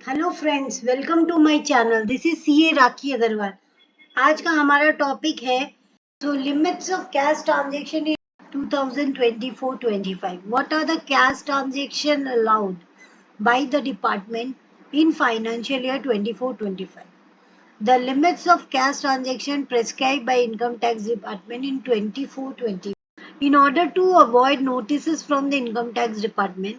Hello friends, welcome to my channel. This is CA Rakhi Agarwal. आज का हमारा टॉपिक है limits of cash transaction in 2024-25। What are the cash transaction allowed by the department in financial year 24-25? The limits of cash transaction prescribed by income tax department in 24-25. In order to avoid notices from the income tax department,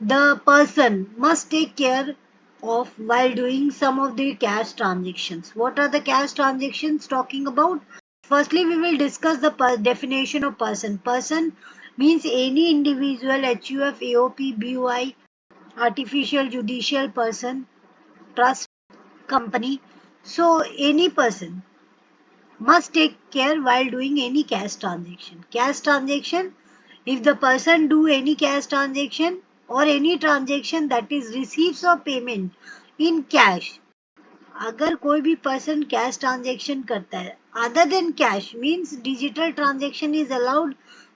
the person must take care of while doing some of the cash transactions. What are the cash transactions talking about? Firstly, we will discuss the definition of person. Person means any individual, HUF, AOP, BUI, artificial judicial person, trust, company. So any person must take care while doing any cash transaction. Cash transaction, if the person do any cash transaction or any transaction that is receives or payment in cash, अगर कोई भी person cash transaction करता है other than cash means digital transaction is allowed,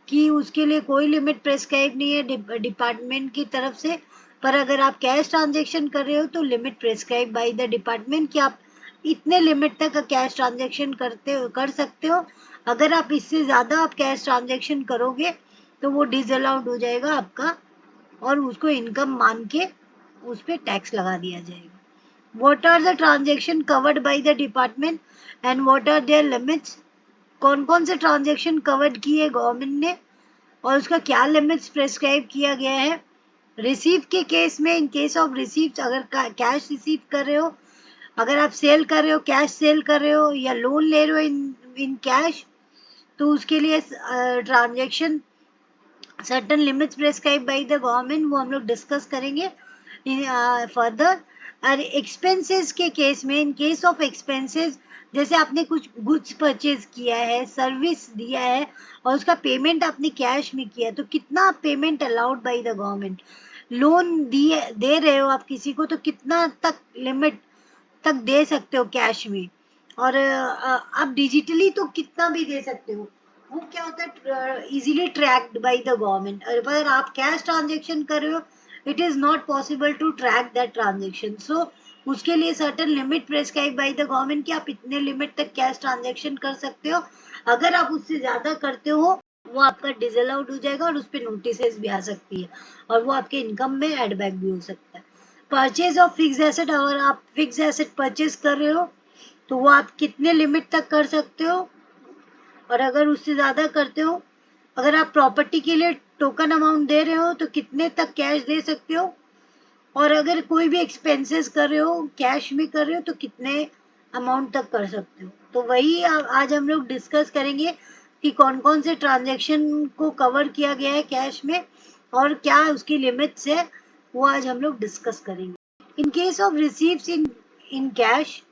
कि उसके लिए कोई limit prescribe नहीं है डिपार्टमेंट की तरफ से। पर अगर आप कैश ट्रांजेक्शन कर रहे हो तो limit prescribe by the department कि आप इतने लिमिट तक कैश ट्रांजेक्शन कर सकते हो। अगर आप इससे ज़्यादा आप कैश ट्रांजेक्शन करोगे तो वो डिसअलाउड हो जाएगा आपका और उसको इनकम मान के उस पर टैक्स लगा दिया जाएगा। What are the transaction covered by the department and what are their limits? कौन कौन से ट्रांजेक्शन कवर्ड किए गवर्नमेंट ने और उसका क्या लिमिट्स प्रेस्क्राइब किया गया है। रिसीव के केस में, इन केस ऑफ रिसीव, अगर कैश रिसीव कर रहे हो, अगर आप सेल कर रहे हो, कैश सेल कर रहे हो या लोन ले रहे हो इन कैश, तो उसके लिए transaction certain limits prescribe by the government, वो हम लोग डिस्कस करेंगे फर्दर। और एक्सपेंसेस के केस में, इन केस ऑफ एक्सपेंसेस, जैसे आपने कुछ गुड्स परचेज किया है, सर्विस दिया है और उसका पेमेंट आपने कैश में किया, तो कितना payment allowed by the government. Loan दे रहे हो आप किसी को तो कितना तक लिमिट तक दे सकते हो कैश में, और आप डिजिटली तो कितना भी दे सकते हो। वो क्या होता है, easily tracked by the government. अगर आप कैश ट्रांजेक्शन कर रहे हो, it is not possible to track that transaction. So उसके लिए certain limit prescribe by the government कि आप इतने लिमिट तक कैश ट्रांजेक्शन कर सकते हो। अगर आप उससे ज्यादा करते हो वो आपका डिसअलाउड हो जाएगा और उस पर नोटिस भी आ सकती है और वो आपके इनकम में एड बैक भी हो सकता है। परचेज ऑफ फिक्स एसेट, अगर आप फिक्स एसेट परचेज कर रहे हो तो वो आप कितने लिमिट तक कर सकते हो, और अगर उससे ज़्यादा करते हो, अगर आप प्रॉपर्टी के लिए टोकन अमाउंट दे रहे हो तो कितने तक कैश दे सकते हो, और अगर कोई भी एक्सपेंसेस कर रहे हो कैश में कर रहे हो तो कितने अमाउंट तक कर सकते हो। तो वही आज हम लोग डिस्कस करेंगे कि कौन कौन से ट्रांजैक्शन को कवर किया गया है कैश में और क्या उसकी लिमिट्स है, वो आज हम लोग डिस्कस करेंगे। In case of receives in cash,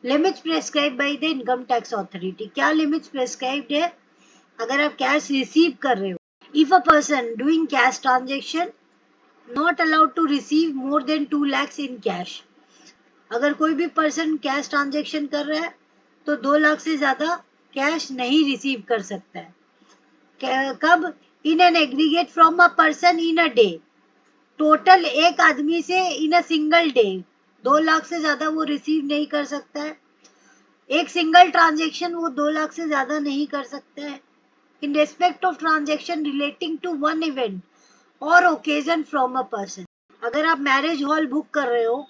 limits prescribe by the income tax authority. क्या लिमिट्स प्रेस्क्राइब्ड है अगर आप कैश रिसीव कर रहे हो। If a person doing cash transaction not allowed to receive more than 2 lakhs in cash, अगर कोई भी पर्सन कैश ट्रांजेक्शन कर रहा है तो 2 लाख से ज्यादा कैश नहीं रिसीव कर सकता है। कब? In an aggregate from a person in a day, total एक आदमी से इन अ सिंगल डे 2 लाख से ज्यादा वो रिसीव नहीं कर सकता है। एक सिंगल ट्रांजेक्शन वो 2 लाख से ज्यादा नहीं कर सकता है। In respect of transaction relating to one event और ओकेजन फ्रॉम अ पर्सन, अगर आप मैरिज हॉल बुक कर रहे हो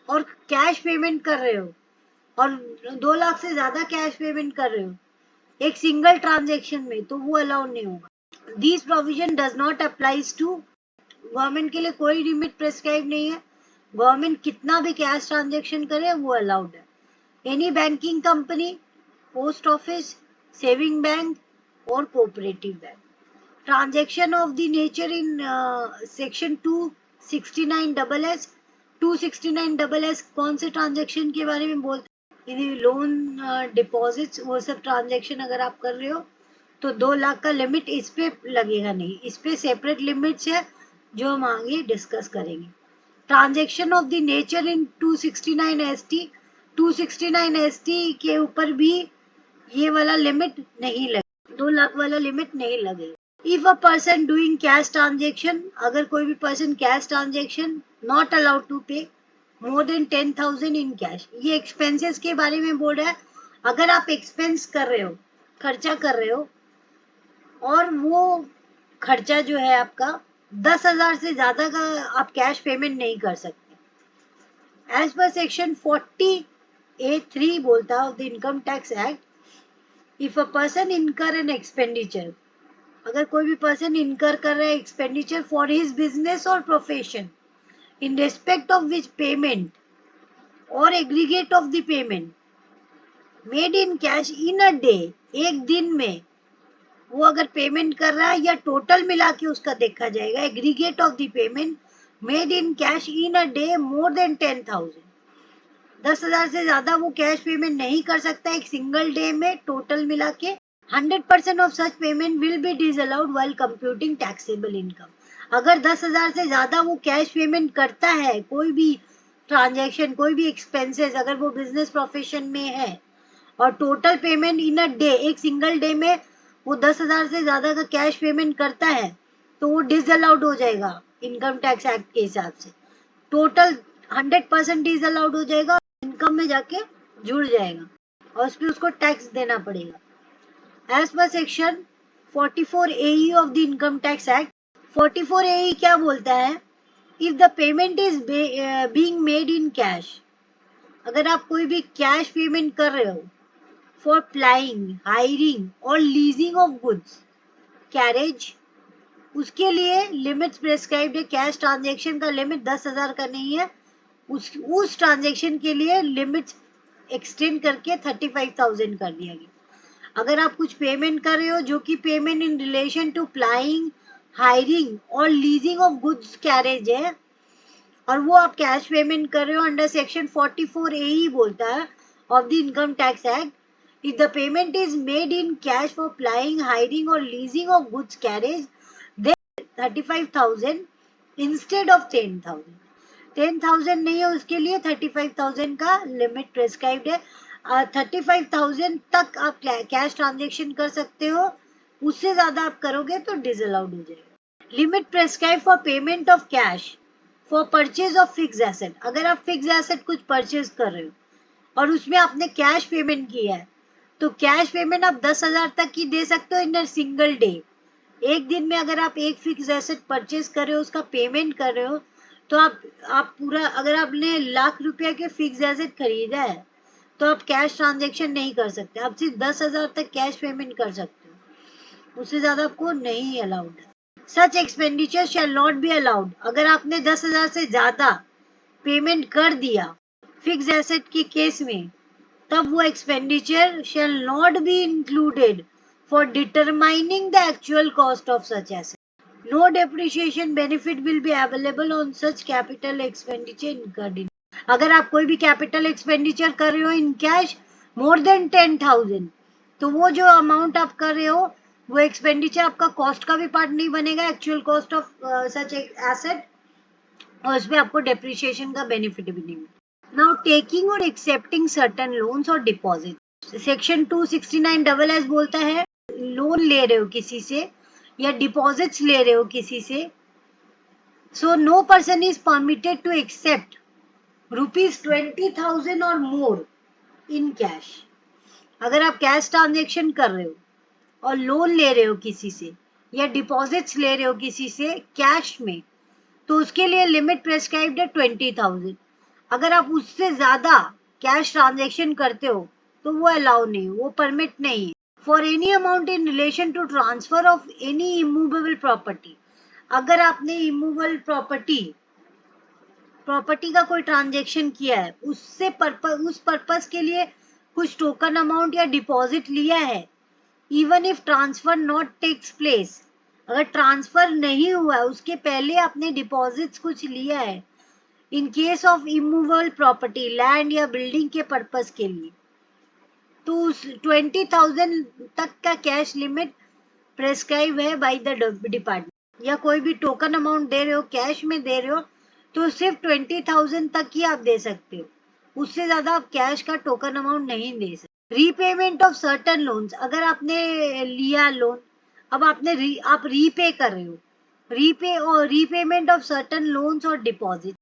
और कैश पेमेंट कर रहे हो और 2 लाख से ज्यादा कैश पेमेंट कर रहे हो एक सिंगल ट्रांजेक्शन में, तो वो अलाउड नहीं होगा। This provision does not applies to, government के लिए कोई लिमिट प्रेस्क्राइब नहीं है, गवर्नमेंट कितना भी कैश ट्रांजेक्शन करे वो अलाउड है। Any banking company, post office, saving bank और cooperative bank. Transaction of the nature in section 269SS, 269SS कौन से ट्रांजेक्शन के बारे में बोलते हैं? लोन, डिपॉजिट्स, वो सब ट्रांजेक्शन अगर आप कर रहे हो तो 2 लाख का लिमिट इस पे लगेगा नहीं, इस पे सेपरेट लिमिट्स है जो हम आगे डिस्कस करेंगे। Transaction of the nature in 269ST, 269ST के ऊपर भी ये वाला लिमिट नहीं लगे, 2 लाख वाला लिमिट नहीं लगेगा। If a person doing cash transaction, अगर कोई भी person cash transaction not allowed to pay, more than 10,000 in cash। ये एक्सपेंसेस के बारे में बोल रहा है। अगर आप एक्सपेंस कर रहे हो, खर्चा कर रहे हो, और वो खर्चा जो है आपका 10,000 से ज्यादा का आप कैश पेमेंट नहीं कर सकते। एज पर सेक्शन 40A(3) बोलता है of the income tax act, if a person इनकर एन एक्सपेंडिचर, अगर कोई भी पर्सन इनकर कर रहा है एक्सपेंडिचर फॉर हिज बिजनेस और profession in respect of which payment or aggregate of the payment made in cash in a day, एक दिन में वो अगर पेमेंट कर रहा है या टोटल मिला के उसका देखा जाएगा, aggregate of the payment made in cash in a day more than 10,000, 10,000 से ज्यादा वो कैश पेमेंट नहीं कर सकता एक सिंगल डे में टोटल मिला के। 100% of such payment will be disallowed while computing taxable income. अगर 10,000 से ज्यादा वो कैश पेमेंट करता है, कोई भी ट्रांजैक्शन, कोई भी एक्सपेंसेस, अगर वो बिजनेस प्रोफेशन में है, और total payment in a day, एक सिंगल डे में वो 10,000 से ज्यादा का कैश पेमेंट करता है, तो वो डिसअलाउड हो जाएगा इनकम टैक्स एक्ट के हिसाब से। टोटल 100% डिसअलाउड हो जाएगा, इनकम में जाके जुड़ जाएगा और उस पर उसको टैक्स देना पड़ेगा। As per section 44AE of the income tax act, 44AE क्या बोलता है? If the payment is being made in cash, अगर आप कोई भी कैश पेमेंट कर रहे हो फॉर प्लाइंग, हायरिंग और लीजिंग ऑफ गुड्स, कैरेज, उसके लिए लिमिट्स प्रेस्क्राइब्ड है। कैश ट्रांजेक्शन का लिमिट 10,000 का नहीं है, उस ट्रांजेक्शन के लिए लिमिट्स एक्सटेंड करके 35,000 कर दिया गया। अगर आप कुछ पेमेंट कर रहे हो जो कि payment in relation to plying, hiring और लीजिंग ऑफ गुड्स कैरेज है, और वो आप कैश पेमेंट कर रहे हो, अंडर सेक्शन 44AE बोलता है of the income tax act, if the payment is made in cash for plying, hiring और leasing of goods carriage, then 35,000 instead of 10,000। 10,000 नहीं है, उसके लिए 35,000 का लिमिट प्रेस्क्राइब्ड है। 35,000 तक आप कैश ट्रांजेक्शन कर सकते हो, उससे ज्यादा आप करोगे तो डिसअलाउड हो जाएगा। Limit prescribe for payment of cash for purchase of fix asset, अगर आप फिक्स एसेट कुछ परचेज कर रहे हो और उसमें आपने कैश पेमेंट किया है, तो कैश पेमेंट आप 10,000 तक ही दे सकते हो इन अ सिंगल डे। एक दिन में अगर आप एक फिक्स एसेट परचेज कर रहे हो, उसका पेमेंट कर रहे हो, तो आप पूरा, अगर आपने ₹1,00,000 के फिक्स एसेट खरीदा है तो आप कैश ट्रांजेक्शन नहीं कर सकते, आप सिर्फ 10,000 तक कैश पेमेंट कर सकते हो, उससे ज्यादा आपको नहीं अलाउड है। Such expenditure shall not be allowed, अगर आपने 10,000 से ज्यादा पेमेंट कर दिया फिक्स एसेट के केस में, तब वो expenditure shall not be included for determining the actual cost of such asset. No depreciation benefit will be available on such capital expenditure incurred in। अगर आप कोई भी कैपिटल एक्सपेंडिचर कर रहे हो इन कैश मोर देन 10,000, तो वो जो अमाउंट आप कर रहे हो वो एक्सपेंडिचर आपका कॉस्ट का भी पार्ट नहीं बनेगा, actual cost of such asset, और उसमें आपको डेप्रिसिएशन का बेनिफिट भी नहीं मिलेगा। नाउ टेकिंग और एक्सेप्टिंग सर्टेन लोन्स और डिपॉजिट, सेक्शन 269(एस) बोलता है लोन ले रहे हो किसी से या डिपॉजिट्स ले रहे हो किसी से, so no person is permitted to accept ₹20,000 और मोर इन कैश। अगर आप कैश ट्रांजेक्शन कर रहे हो और लोन ले रहे हो किसी से या डिपॉजिट्स ले रहे हो किसी से कैश में, तो उसके लिए लिमिट प्रेस्क्राइब्ड है 20,000। अगर आप उससे ज्यादा कैश ट्रांजेक्शन करते हो तो वो अलाउ नहीं, वो परमिट नहीं है। For any amount in relation to transfer of any immovable property, अगर आपने इमूवेबल प्रॉपर्टी का कोई ट्रांजेक्शन किया है, उससे उस पर्पस के लिए कुछ टोकन अमाउंट या डिपॉजिट लिया है, even if transfer not takes place, अगर ट्रांसफर नहीं हुआ है उसके पहले आपने डिपॉजिट्स कुछ लिया है इन case of immovable property, land या बिल्डिंग के पर्पस के लिए, तो उस 20,000 तक का कैश लिमिट प्रेस्क्राइब है बाय द डिपार्टमेंट। या कोई भी टोकन अमाउंट दे रहे हो, कैश में दे रहे हो, तो सिर्फ 20,000 तक ही आप दे सकते हो, उससे ज्यादा आप कैश का टोकन अमाउंट नहीं दे सकते। रीपेमेंट ऑफ सर्टेन लोन्स, अगर आपने लिया लोन, अब आप रीपे कर रहे हो, रीपेमेंट ऑफ सर्टेन लोन्स और deposit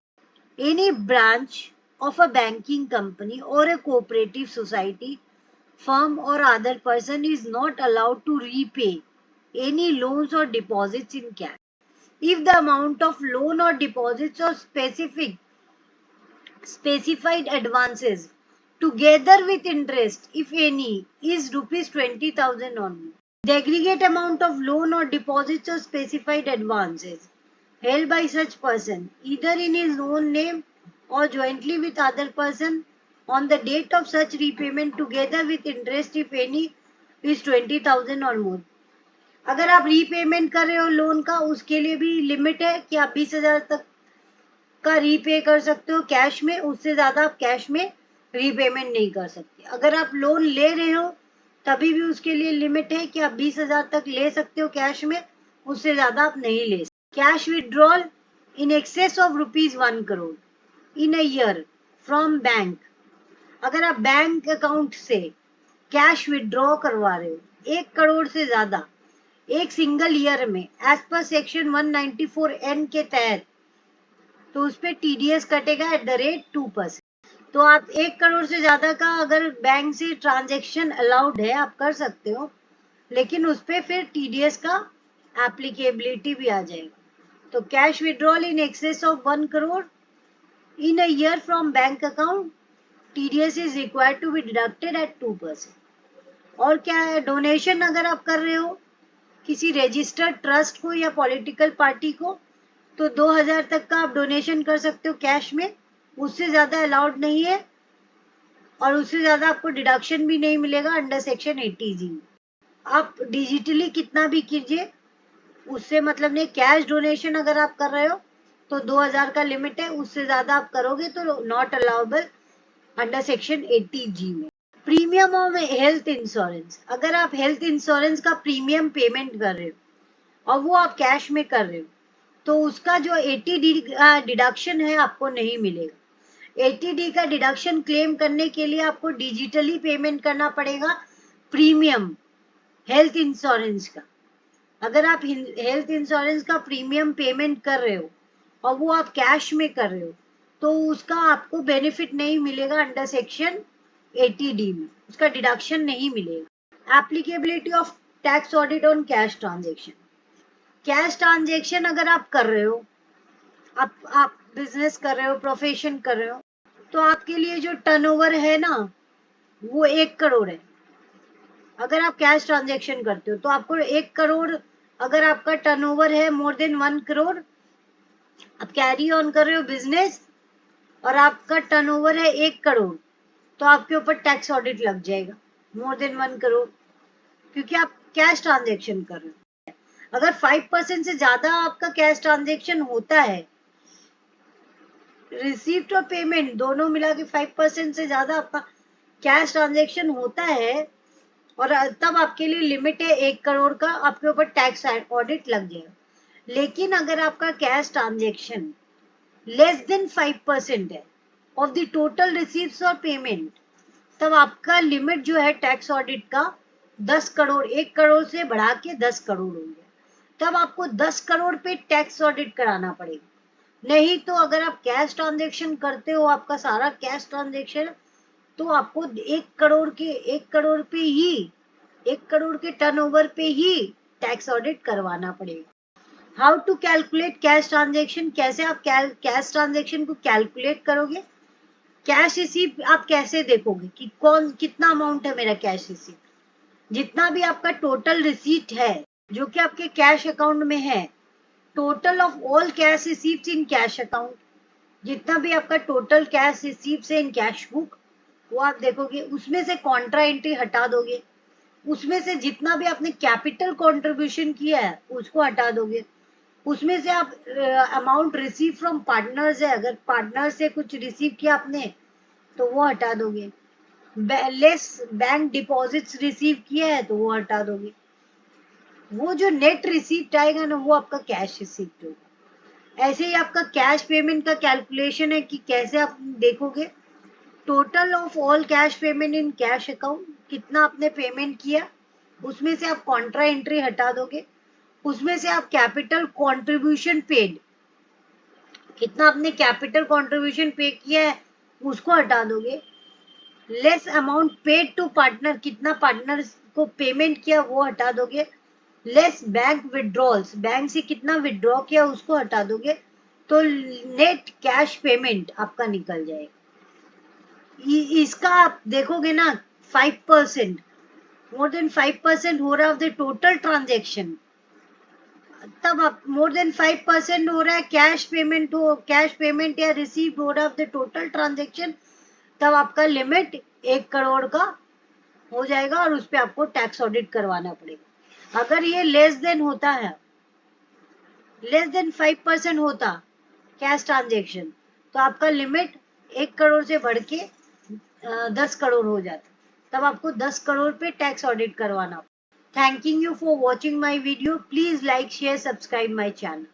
any branch of a banking company or a cooperative society, firm or other person is not allowed to repay any loans or deposits in cash if the amount of loan or deposits or specified advances together with interest, if any, is rupees 20,000 or more. The aggregate amount of loan or deposits or specified advances held by such person, either in his own name or jointly with other person, on the date of such repayment together with interest, if any, is 20,000 or more. अगर आप repayment कर रहे हो loan का, उसके लिए भी limit है कि आप 20,000 तक का रीपे कर सकते हो कैश में, उससे ज्यादा आप कैश में रीपेमेंट नहीं कर सकते। अगर आप लोन ले रहे हो तभी भी उसके लिए लिमिट है कि आप 20,000 तक ले सकते हो कैश में, उससे ज्यादा आप नहीं ले सकते। Cash withdrawal in excess of ₹1 crore in a year from bank, अगर आप बैंक अकाउंट से कैश विड्रॉ करवा रहे हो 1 करोड़ से ज्यादा एक सिंगल ईयर में एज पर सेक्शन 194N के तहत, तो उस पर टीडीएस कटेगा @2%। तो आप 1 करोड़ से ज्यादा का अगर बैंक से ट्रांजेक्शन अलाउड है, आप कर सकते हो, लेकिन उस पर फिर टीडीएस का एप्लीकेबिलिटी भी आ जाएगा। तो cash withdrawal in excess of 1 crore in a year from bank account, TDS is required to be deducted @2%। और क्या है, डोनेशन अगर आप कर रहे हो किसी रजिस्टर्ड ट्रस्ट को या पॉलिटिकल पार्टी को, तो 2,000 तक का आप डोनेशन कर सकते हो कैश में, उससे ज्यादा अलाउड नहीं है और उससे ज्यादा आपको डिडक्शन भी नहीं मिलेगा अंडर सेक्शन 80G में। आप डिजिटली कितना भी कीजिए, उससे मतलब नहीं। कैश डोनेशन अगर आप कर रहे हो तो 2,000 का लिमिट है, उससे ज्यादा आप करोगे तो not allowable under section 80G में। प्रीमियम ऑफ हेल्थ इंश्योरेंस, अगर आप हेल्थ इंश्योरेंस का प्रीमियम पेमेंट कर रहे हो और वो आप कैश में कर रहे हो, तो उसका जो 80D का डिडक्शन है आपको नहीं मिलेगा। 80D का डिडक्शन क्लेम करने के लिए आपको डिजिटली पेमेंट करना पड़ेगा प्रीमियम हेल्थ इंश्योरेंस का। अगर आप हेल्थ इंश्योरेंस का प्रीमियम पेमेंट कर रहे हो और वो आप कैश में कर रहे हो, तो उसका आपको बेनिफिट नहीं मिलेगा अंडर सेक्शन 80D में, उसका डिडक्शन नहीं मिलेगा। Applicability of tax audit on cash transaction, cash transaction अगर आप कर रहे हो, आप बिजनेस कर रहे हो, प्रोफेशन कर रहे हो, तो आपके लिए जो टर्नओवर है ना वो 1 करोड़ है। अगर आप कैश ट्रांजेक्शन करते हो तो आपको 1 करोड़, अगर आपका टर्नओवर है मोर देन 1 करोड़, आप कैरी ऑन कर रहे हो बिजनेस और आपका टर्नओवर है 1 करोड़, तो आपके ऊपर टैक्स ऑडिट लग जाएगा मोर देन 1 करोड़, क्योंकि आप कैश ट्रांजेक्शन कर रहे हो। अगर 5% से ज्यादा आपका कैश ट्रांजेक्शन होता है, रिसीप्ट और पेमेंट दोनों मिला के 5% से ज्यादा आपका कैश ट्रांजेक्शन होता है, और तब आपके लिए लिमिट है 1 करोड़ का, आपके ऊपर टैक्स ऑडिट लग जाएगा। लेकिन अगर आपका कैश ट्रांजेक्शन लेस देन 5% है ऑफ द टोटल रिसीव्स और पेमेंट, तब आपका लिमिट जो है टैक्स ऑडिट का 10 करोड़, 1 करोड़ से बढ़ा के 10 करोड़ हो गया। तब आपको 10 करोड़ पे टैक्स ऑडिट कराना पड़ेगा। नहीं तो अगर आप कैश ट्रांजेक्शन करते हो, आपका सारा कैश ट्रांजेक्शन, तो आपको 1 करोड़ पे ही, 1 करोड़ के टर्नओवर पे ही टैक्स ऑडिट करवाना पड़ेगा। How to calculate cash transaction, कैसे आप कैश ट्रांजेक्शन को कैलकुलेट करोगे? कैश रिसीप्ट आप कैसे देखोगे कि कौन कितना अमाउंट है मेरा कैश रिसीप्ट? जितना भी आपका टोटल रिसीट है जो कि आपके कैश अकाउंट में है, total of all cash receipt in cash account, जितना भी आपका टोटल कैश रिसीप्ट है इन कैश बुक, वो आप देखोगे। उसमें से कॉन्ट्रा एंट्री हटा दोगे, उसमें से जितना भी आपने कैपिटल कंट्रीब्यूशन किया है उसको हटा दोगे, उसमें से आप अमाउंट रिसीव फ्रॉम पार्टनर्स है, अगर पार्टनर से कुछ रिसीव किया आपने तो वो हटा दोगे, लेस बैंक डिपॉजिट्स रिसीव किया है तो वो हटा दोगे। वो जो नेट रिसीप्ट आएगा ना वो आपका कैश रिसीप्ट होगा। ऐसे ही आपका कैश पेमेंट का कैलकुलेशन है कि कैसे आप देखोगे total of all cash payment in cash account, कितना आपने पेमेंट किया, उसमें से आप कॉन्ट्रा एंट्री हटा दोगे, उसमें से आप कैपिटल कंट्रीब्यूशन पेड, कितना आपने कैपिटल कंट्रीब्यूशन पे किया है उसको हटा दोगे। Less amount paid to partner, कितना पार्टनर को पेमेंट किया वो हटा दोगे। लेस बैंक विड्रॉल्स, बैंक से कितना विड्रॉ किया उसको हटा दोगे, तो नेट कैश पेमेंट आपका निकल जाएगा। इसका आप देखोगे ना 5%, मोर देन 5% हो रहा है ऑफ द टोटल ट्रांजेक्शन, तब आप मोर देन 5% हो रहा है कैश पेमेंट या रिसीव हो रहा है ऑफ द टोटल ट्रांजेक्शन, तब आपका लिमिट 1 करोड़ का हो जाएगा और उस पर आपको टैक्स ऑडिट करवाना पड़ेगा। अगर ये लेस देन होता है, लेस देन 5% होता कैश ट्रांजेक्शन, तो आपका लिमिट 1 करोड़ से बढ़ के 10 करोड़ हो जाता, तब आपको 10 करोड़ पे टैक्स ऑडिट करवाना। Thanking you for watching my video, please like share subscribe my channel.